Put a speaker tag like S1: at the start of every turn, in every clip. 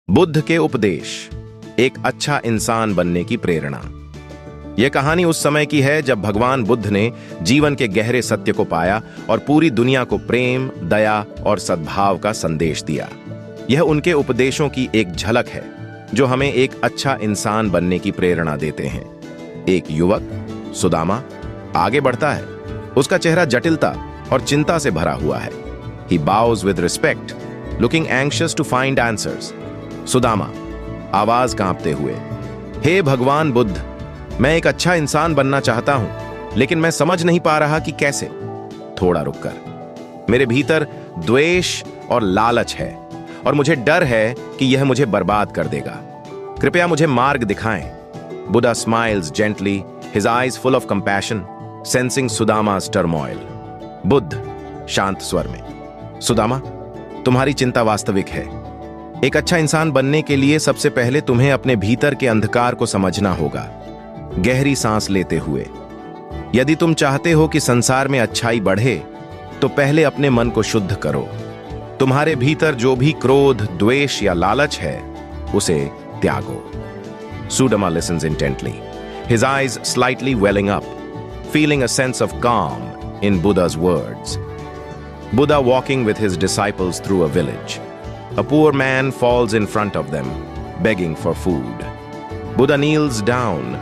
S1: बुद्ध के उपदेश, एक अच्छा इंसान बनने की प्रेरणा। यह कहानी उस समय की है जब भगवान बुद्ध ने जीवन के गहरे सत्य को पाया और पूरी दुनिया को प्रेम, दया और सद्भाव का संदेश दिया। यह उनके उपदेशों की एक झलक है जो हमें एक अच्छा इंसान बनने की प्रेरणा देते हैं। एक युवक सुदामा आगे बढ़ता है। उसका चेहरा जटिलता और चिंता से भरा हुआ है। He bows with respect, looking anxious to find answers. Sudama आवाज कांपते हुए, हे भगवान बुद्ध, मैं एक अच्छा इंसान बनना चाहता हूं, लेकिन मैं समझ नहीं पा रहा कि कैसे। थोड़ा रुककर, मेरे भीतर द्वेष और लालच है और मुझे डर है कि यह मुझे बर्बाद कर देगा। कृपया मुझे मार्ग दिखाएं। Buddha smiles gently, his eyes full of compassion, sensing Sudama's turmoil. Buddha शांत स्वर में, सुदामा, तुम्हारी चिंता वास्तविक है। एक अच्छा इंसान बनने के लिए सबसे पहले तुम्हें अपने भीतर के अंधकार को समझना होगा। गहरी सांस लेते हुए, यदि तुम चाहते हो कि संसार में अच्छाई बढ़े, तो पहले अपने मन को शुद्ध करो। तुम्हारे भीतर जो भी क्रोध, द्वेष या लालच है, उसे त्यागो। Sudama listens intently, his eyes slightly welling up, feeling a sense of calm in Buddha's words. Buddha walking with his disciples through a village. A poor man falls in front of them, begging for food. Buddha kneels down,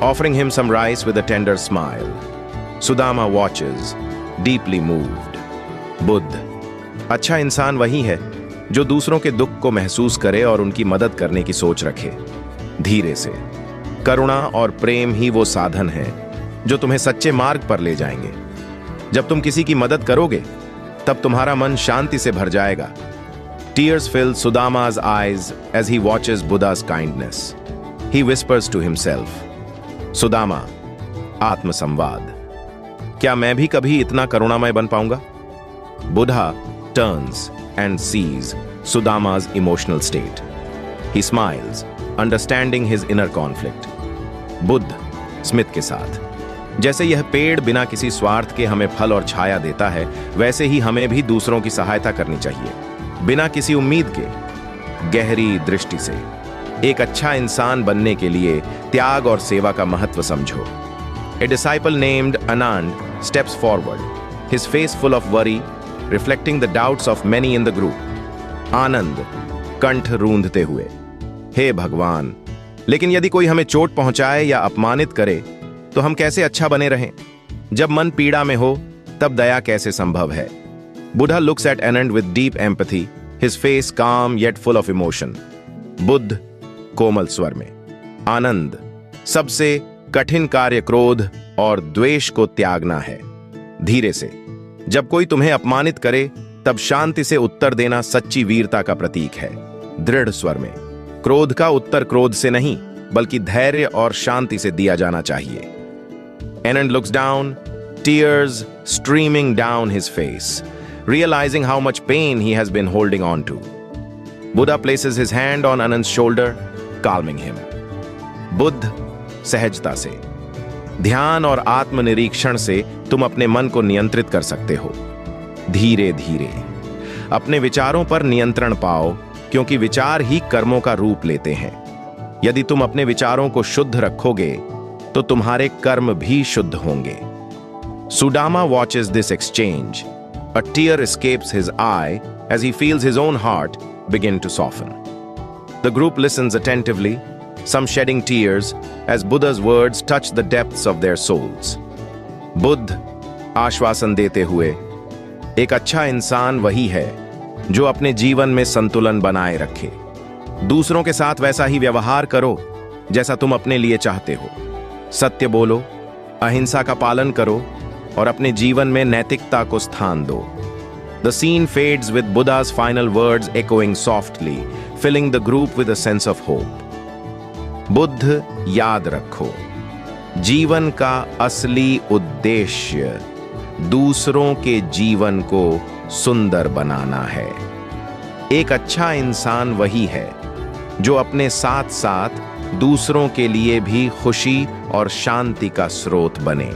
S1: offering him some rice with a tender smile. Sudama watches, deeply moved. Buddha, अच्छा इंसान वही है जो दूसरों के दुख को महसूस करे और उनकी मदद करने की सोच रखे, धीरे से। करुणा और प्रेम ही वो साधन है जो तुम्हें सच्चे मार्ग पर ले जाएंगे। जब तुम किसी की मदद करोगे, तब तुम्हारा मन शांति से भर जाएगा। Tears fill Sudama's eyes as he watches Buddha's kindness. He whispers to himself, Sudama, आत्मसंवाद, क्या मैं भी कभी इतना करुणामय बन पाऊंगा? Buddha turns and sees Sudama's emotional state. He smiles, understanding his inner conflict. Buddha Smit के साथ, जैसे यह पेड़ बिना किसी स्वार्थ के हमें फल और छाया देता है, वैसे ही हमें भी दूसरों की सहायता करनी चाहिए, बिना किसी उम्मीद के, गहरी दृष्टि से। एक अच्छा इंसान बनने के लिए त्याग और सेवा का महत्व समझो। A disciple named Anand steps forward, his face full of worry, reflecting the doubts of many in the group. आनंद कंठ रूंधते हुए, हे भगवान, लेकिन यदि कोई हमें चोट पहुंचाए या अपमानित करे, तो हम कैसे अच्छा बने रहें? जब मन पीड़ा में हो, तब दया कैसे संभव है? Buddha looks at Anand with deep empathy, his face calm yet full of emotion. Buddha कोमल स्वर में, आनंद, सबसे कठिन कार्य क्रोध और द्वेष को त्यागना है, धीरे से। जब कोई तुम्हें अपमानित करे, तब शांति से उत्तर देना सच्ची वीरता का प्रतीक है, दृढ़ स्वर में। क्रोध का उत्तर क्रोध से नहीं, बल्कि धैर्य और शांति से दिया जाना चाहिए। Anand looks down, tears streaming down his face, realizing how much pain he has been holding on to. Buddha places his hand on Anand's shoulder, calming him. Buddha सहजता से, ध्यान और आत्मनिरीक्षण से तुम अपने मन को नियंत्रित कर सकते हो। धीरे धीरे अपने विचारों पर नियंत्रण पाओ, क्योंकि विचार ही कर्मों का रूप लेते हैं। यदि तुम अपने विचारों को शुद्ध रखोगे, तो तुम्हारे कर्म भी शुद्ध होंगे। Sudama watches this exchange. A tear escapes his eye as he feels his own heart begin to soften. The group listens attentively, some shedding tears as Buddha's words touch the depths of their souls. Buddha आश्वासन देते हुए, एक अच्छा इंसान वही है जो अपने जीवन में संतुलन बनाए रखे। दूसरों के साथ वैसा ही व्यवहार करो जैसा तुम अपने लिए चाहते हो। सत्य बोलो, अहिंसा का पालन करो और अपने जीवन में नैतिकता को स्थान दो। The scene fades with Buddha's final words echoing softly, filling the group with a sense of hope. Buddha याद रखो, जीवन का असली उद्देश्य दूसरों के जीवन को सुंदर बनाना है। एक अच्छा इंसान वही है जो अपने साथ साथ दूसरों के लिए भी खुशी और शांति का स्रोत बने।